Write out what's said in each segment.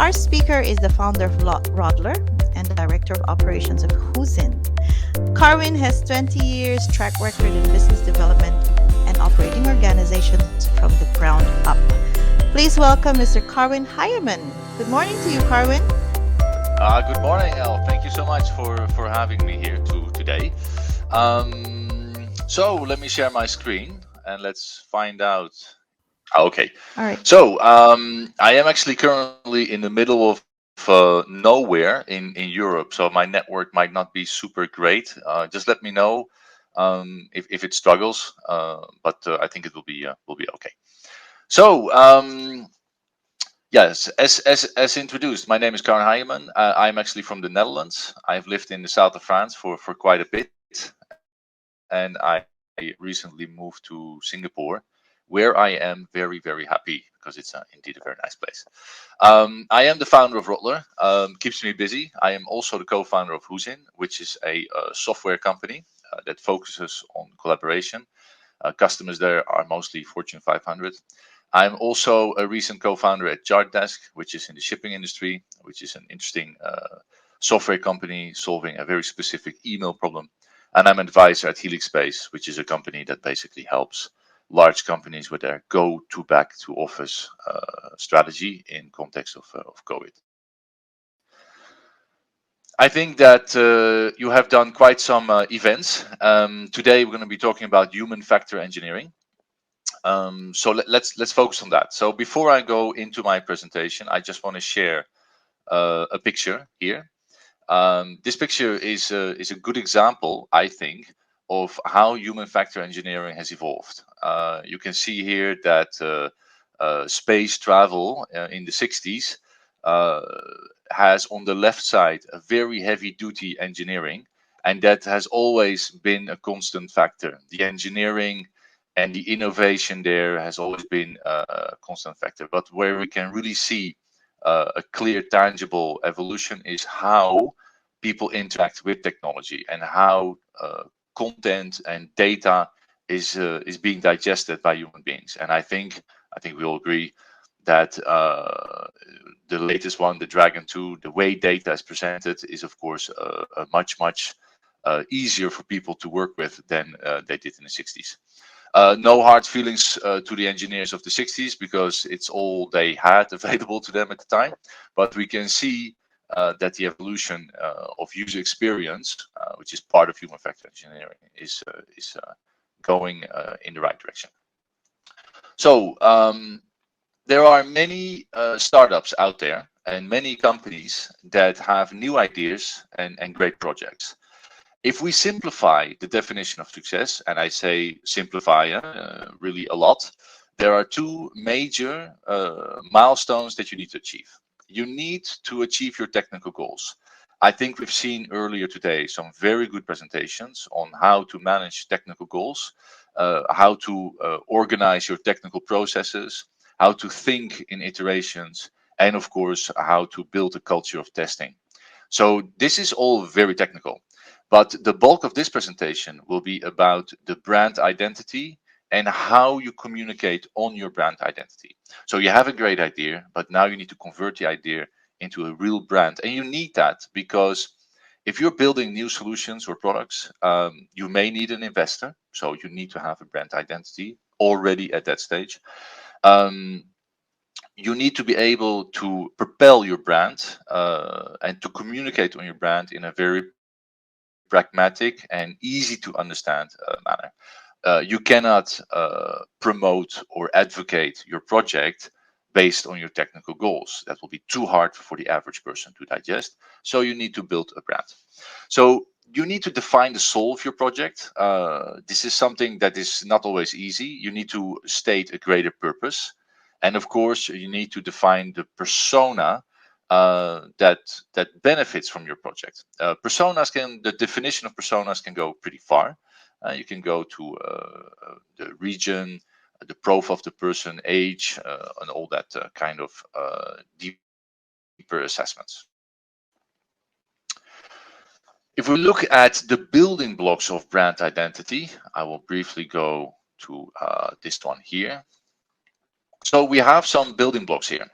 Our speaker is the founder of Rodler and Director of Operations of Husin. Carwin has 20 years track record in business development and operating organizations from the ground up. Please welcome Mr. Carwin Heimann. Good morning to you, Carwin. Good morning, Elle. Thank you so much for having me here today. So let me share my screen and let's find out. Okay. All right. So I am actually currently in the middle of nowhere in Europe, so my network might not be super great. Just let me know if it struggles, but I think it will be okay. So yes, as introduced, my name is Karen Heimann. I'm actually from the Netherlands. I've lived in the south of France for quite a bit, and I recently moved to Singapore, where I am very, very happy because it's indeed a very nice place. I am the founder of Rodler. Keeps me busy. I am also the co-founder of Husin, which is a software company that focuses on collaboration. Customers there are mostly Fortune 500. I'm also a recent co-founder at Chartdesk, which is in the shipping industry, which is an interesting software company solving a very specific email problem. And I'm an advisor at Helix Space, which is a company that basically helps large companies with their go to back to office strategy in context of COVID. I think that you have done quite some events. Today we're going to be talking about human factor engineering. So let's focus on that. So before I go into my presentation, I just want to share a picture here. This picture is a good example, I think, of how human factor engineering has evolved. You can see here that space travel in the 60s has on the left side a very heavy duty engineering, and that has always been a constant factor. The engineering and the innovation there has always been a constant factor. But where we can really see a clear, tangible evolution is how people interact with technology and how content and data is being digested by human beings. And I think we all agree that the latest one, the Dragon 2, the way data is presented is of course a much easier for people to work with than they did in the 60s. No hard feelings to the engineers of the 60s because it's all they had available to them at the time. But we can see that the evolution of user experience, which is part of human factor engineering, is going in the right direction. So there are many startups out there and many companies that have new ideas and great projects. If we simplify the definition of success, and I say simplify really a lot, there are two major milestones that you need to achieve. You need to achieve your technical goals. I think we've seen earlier today some very good presentations on how to manage technical goals, how to organize your technical processes, how to think in iterations, and of course, how to build a culture of testing. So this is all very technical. But the bulk of this presentation will be about the brand identity and how you communicate on your brand identity. So you have a great idea, but now you need to convert the idea into a real brand. And you need that because if you're building new solutions or products, you may need an investor. So you need to have a brand identity already at that stage. You need to be able to propel your brand and to communicate on your brand in a very pragmatic and easy to understand manner. You cannot promote or advocate your project based on your technical goals. That will be too hard for the average person to digest. So you need to build a brand. So you need to define the soul of your project. This is something that is not always easy. You need to state a greater purpose. And of course, you need to define the persona that benefits from your project. The definition of personas can go pretty far. You can go to the region, the profile of the person, age, and all that kind of deeper assessments. If we look at the building blocks of brand identity, I will briefly go to this one here. So we have some building blocks here.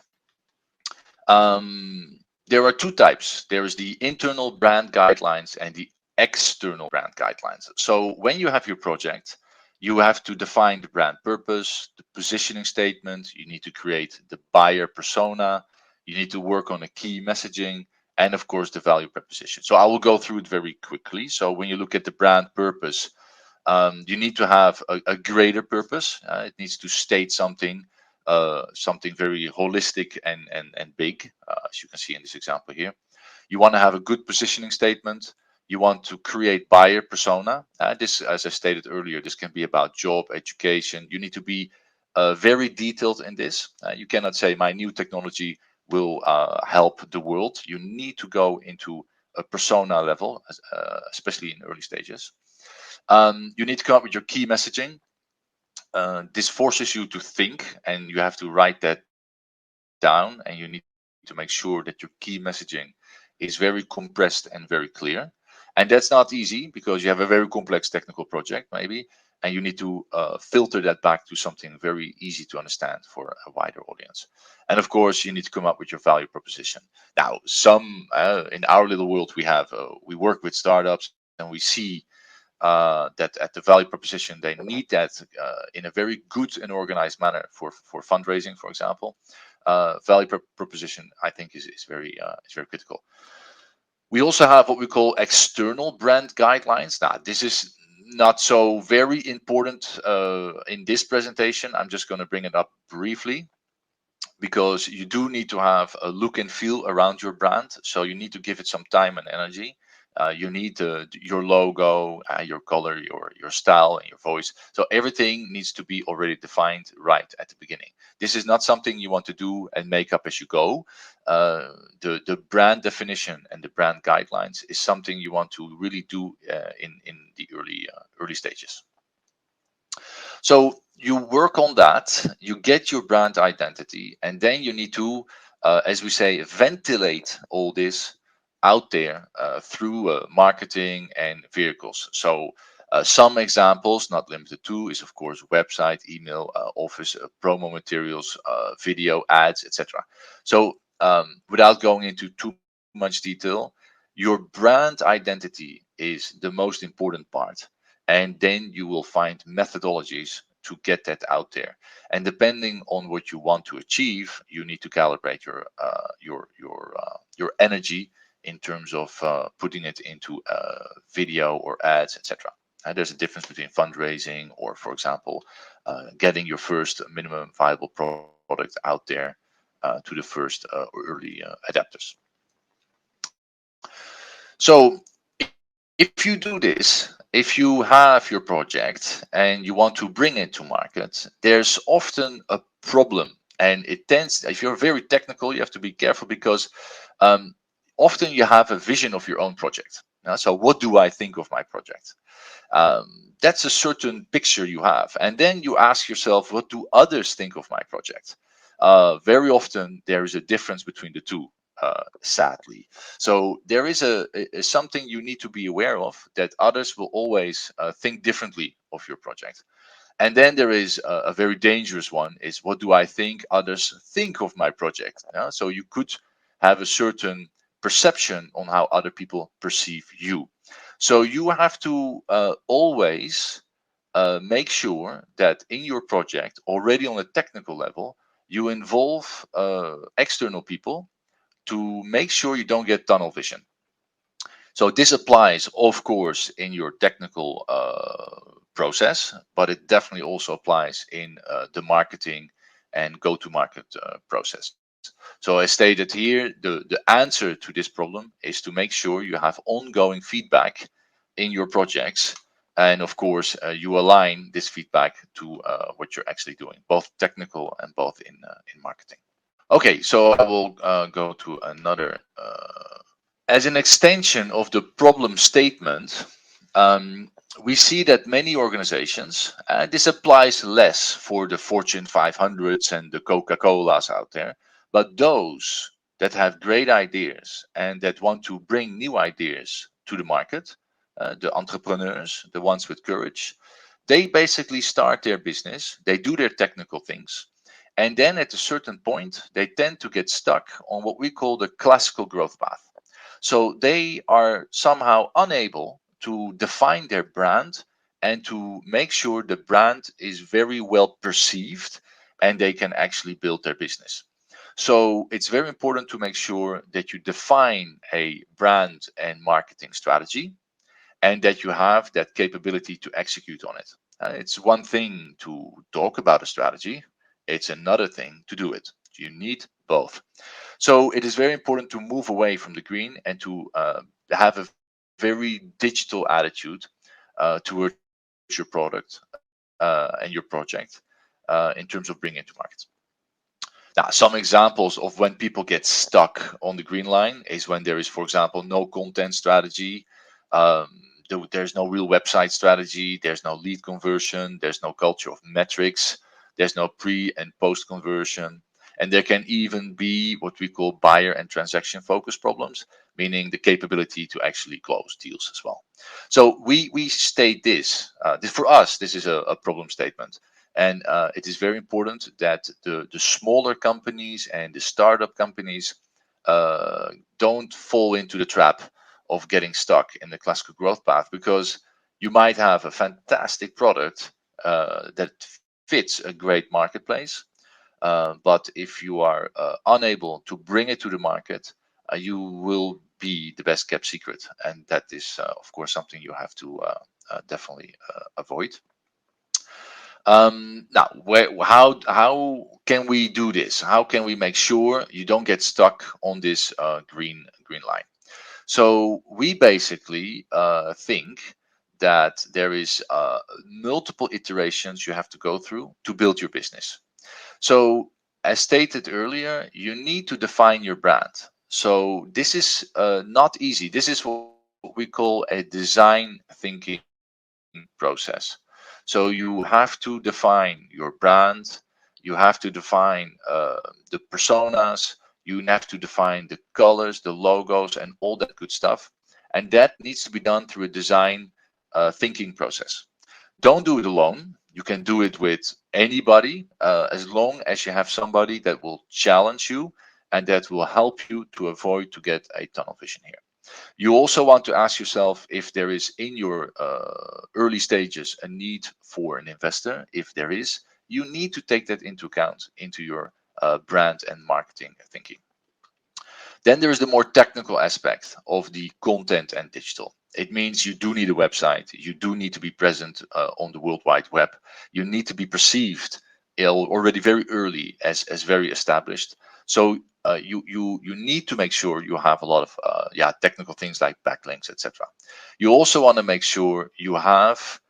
There are two types. There is the internal brand guidelines and the external brand guidelines. So when you have your project, you have to define the brand purpose, the positioning statement. You need to create the buyer persona. You need to work on a key messaging and of course the value proposition. So I will go through it very quickly. So when you look at the brand purpose, you need to have a greater purpose. It needs to state something, something very holistic and big, as you can see in this example here. You want to have a good positioning statement. You want to create buyer persona. This, as I stated earlier, this can be about job, education. You need to be very detailed in this. You cannot say my new technology will help the world. You need to go into a persona level, especially in early stages. You need to come up with your key messaging. This forces you to think, and you have to write that down, and you need to make sure that your key messaging is very compressed and very clear. And that's not easy because you have a very complex technical project, maybe, and you need to filter that back to something very easy to understand for a wider audience. And of course, you need to come up with your value proposition. Now, in our little world, we work with startups, and we see that at the value proposition they need that in a very good and organized manner for fundraising, for example. Value proposition, I think, is very critical. We also have what we call external brand guidelines. Now, this is not so very important in this presentation. I'm just going to bring it up briefly because you do need to have a look and feel around your brand. So you need to give it some time and energy. You need your logo, your color, your style, and your voice. So everything needs to be already defined right at the beginning. This is not something you want to do and make up as you go. The brand definition and the brand guidelines is something you want to really do in the early stages. So you work on that, you get your brand identity, and then you need to, as we say, ventilate all this out there through marketing and vehicles. So some examples, not limited to, is of course website, email, office, promo materials, video, ads, etc. So without going into too much detail, your brand identity is the most important part, and then you will find methodologies to get that out there. And depending on what you want to achieve, you need to calibrate your energy in terms of putting it into video or ads, etc. And there's a difference between fundraising or, for example, getting your first minimum viable product out there to the first early adapters. So if you do this, if you have your project and you want to bring it to market, there's often a problem. And it tends, if you're very technical, you have to be careful because um, often you have a vision of your own project. So what do I think of my project? That's a certain picture you have. And then you ask yourself, what do others think of my project? Very often there is a difference between the two, sadly. So there is something you need to be aware of, that others will always think differently of your project. And then there is a very dangerous one, is what do I think others think of my project? So you could have a certain perception on how other people perceive you. So you have to always make sure that in your project, already on a technical level, you involve external people to make sure you don't get tunnel vision. So this applies, of course, in your technical process, but it definitely also applies in the marketing and go-to-market process. So as stated here, the answer to this problem is to make sure you have ongoing feedback in your projects. And of course, you align this feedback to what you're actually doing, both technical and both in marketing. Okay, so I will go to another. As an extension of the problem statement, we see that many organizations, this applies less for the Fortune 500s and the Coca-Colas out there, but those that have great ideas and that want to bring new ideas to the market, the entrepreneurs, the ones with courage, they basically start their business, they do their technical things, And then at a certain point, they tend to get stuck on what we call the classical growth path. So they are somehow unable to define their brand and to make sure the brand is very well perceived and they can actually build their business. So it's very important to make sure that you define a brand and marketing strategy and that you have that capability to execute on it. It's one thing to talk about a strategy, it's another thing to do it. You need both. So it is very important to move away from the green and to have a very digital attitude towards your product and your project in terms of bringing it to market. Now, some examples of when people get stuck on the green line is when there is, for example, no content strategy. Um, there's no real website strategy. There's no lead conversion. There's no culture of metrics. There's no pre and post conversion. And there can even be what we call buyer and transaction focus problems, meaning the capability to actually close deals as well. So we state this. For us, this is a problem statement. And it is very important that the smaller companies and the startup companies don't fall into the trap of getting stuck in the classical growth path, because you might have a fantastic product that fits a great marketplace. But if you are unable to bring it to the market, you will be the best kept secret. And that is, of course, something you have to definitely avoid. Now, how can we do this? How can we make sure you don't get stuck on this green line? So we basically think that there is multiple iterations you have to go through to build your business. So as stated earlier, you need to define your brand. So this is not easy. This is what we call a design thinking process. So you have to define your brand, you have to define the personas, you have to define the colors, the logos, and all that good stuff. And that needs to be done through a design thinking process. Don't do it alone. You can do it with anybody, as long as you have somebody that will challenge you and that will help you to avoid to get a tunnel vision here. You also want to ask yourself if there is in your early stages a need for an investor. If there is, you need to take that into account into your brand and marketing thinking. Then there is the more technical aspect of the content and digital. It means you do need a website. You do need to be present on the World Wide Web. You need to be perceived already very early as very established. So you need to make sure you have a lot of technical things like backlinks, etc. You also want to make sure you have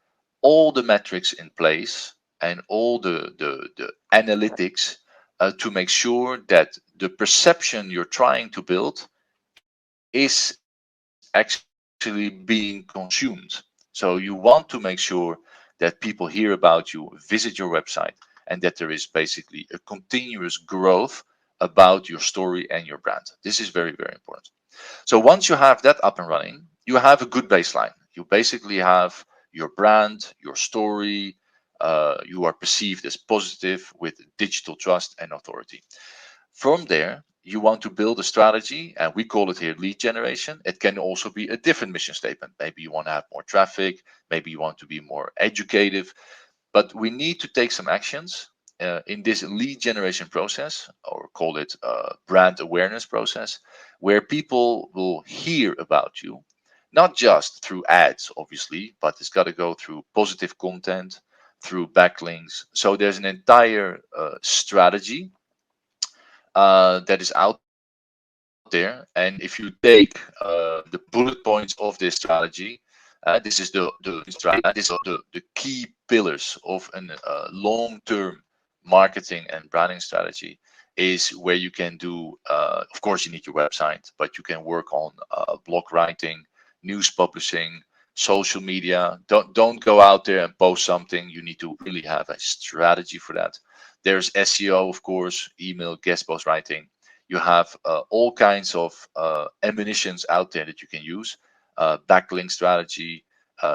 all the metrics in place and all the analytics to make sure that the perception you're trying to build is actually being consumed. So you want to make sure that people hear about you, visit your website, and that there is basically a continuous growth about your story and your brand. This is very, very important. So once you have that up and running, you have a good baseline. You basically have your brand, your story, you are perceived as positive with digital trust and authority. From there, you want to build a strategy, and we call it here lead generation. It can also be a different mission statement. Maybe you want to have more traffic, maybe you want to be more educative, but we need to take some actions in this lead generation process, or call it brand awareness process, where people will hear about you, not just through ads, obviously, but it's got to go through positive content, through backlinks. So there's an entire strategy that is out there. And if you take the bullet points of this strategy, this is the key pillars of a long-term marketing and branding strategy. Is where you can do, of course, you need your website, but you can work on blog writing, news publishing, social media. Don't go out there and post something. You need to really have a strategy for that. There's SEO, of course, email, guest post writing. You have all kinds of ammunitions out there that you can use. Backlink strategy,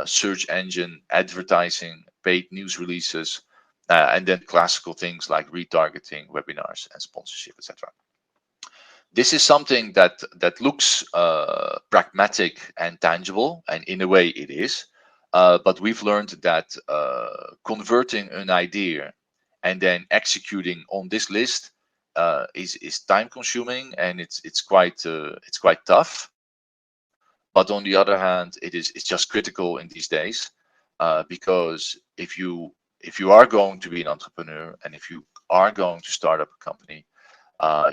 search engine advertising, paid news releases, and then classical things like retargeting, webinars, and sponsorship, etc. This is something that looks pragmatic and tangible, and in a way it is. But we've learned that converting an idea and then executing on this list is time consuming, and it's quite tough. But on the other hand, it's just critical in these days, because if you are going to be an entrepreneur and if you are going to start up a company,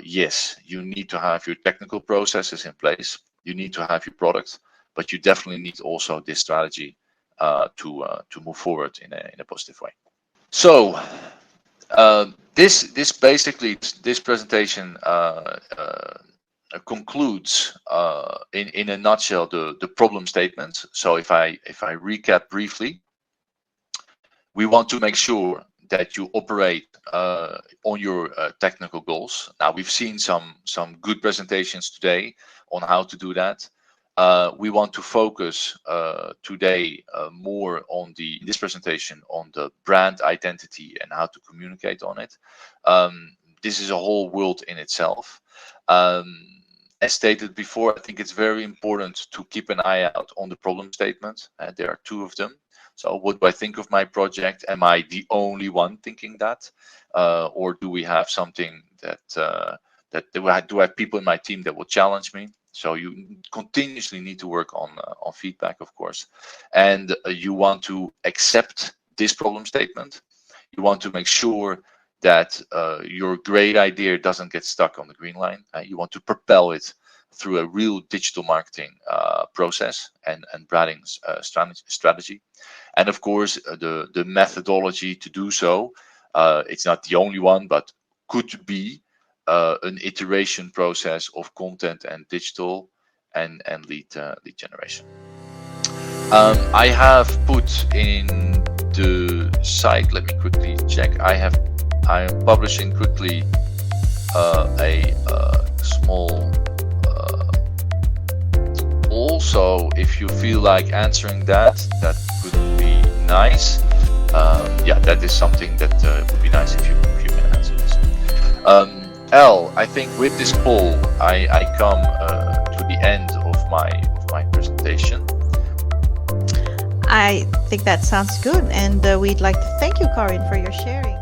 yes, you need to have your technical processes in place. You need to have your product, but you definitely need also this strategy to move forward in a positive way. So this basically, this presentation concludes in a nutshell the problem statement. So if I recap briefly, we want to make sure that you operate on your technical goals. Now, we've seen some good presentations today on how to do that. We want to focus today more on this presentation on the brand identity and how to communicate on it. This is a whole world in itself. As stated before, I think it's very important to keep an eye out on the problem statement. There are two of them. So what do I think of my project? Am I the only one thinking that? Or do we have something that do I have people in my team that will challenge me? So you continuously need to work on feedback, of course. And you want to accept this problem statement. You want to make sure that your great idea doesn't get stuck on the green line. You want to propel it through a real digital marketing process and branding strategy. And of course, the methodology to do so, it's not the only one, but could be an iteration process of content and digital and lead generation. I have put in the site, let me quickly check. I am publishing quickly a small poll. So if you feel like answering that could be nice. Yeah, that is something that would be nice if you can answer this. L, I think with this poll, I come to the end of my presentation. I think that sounds good, and we'd like to thank you, Karin, for your sharing.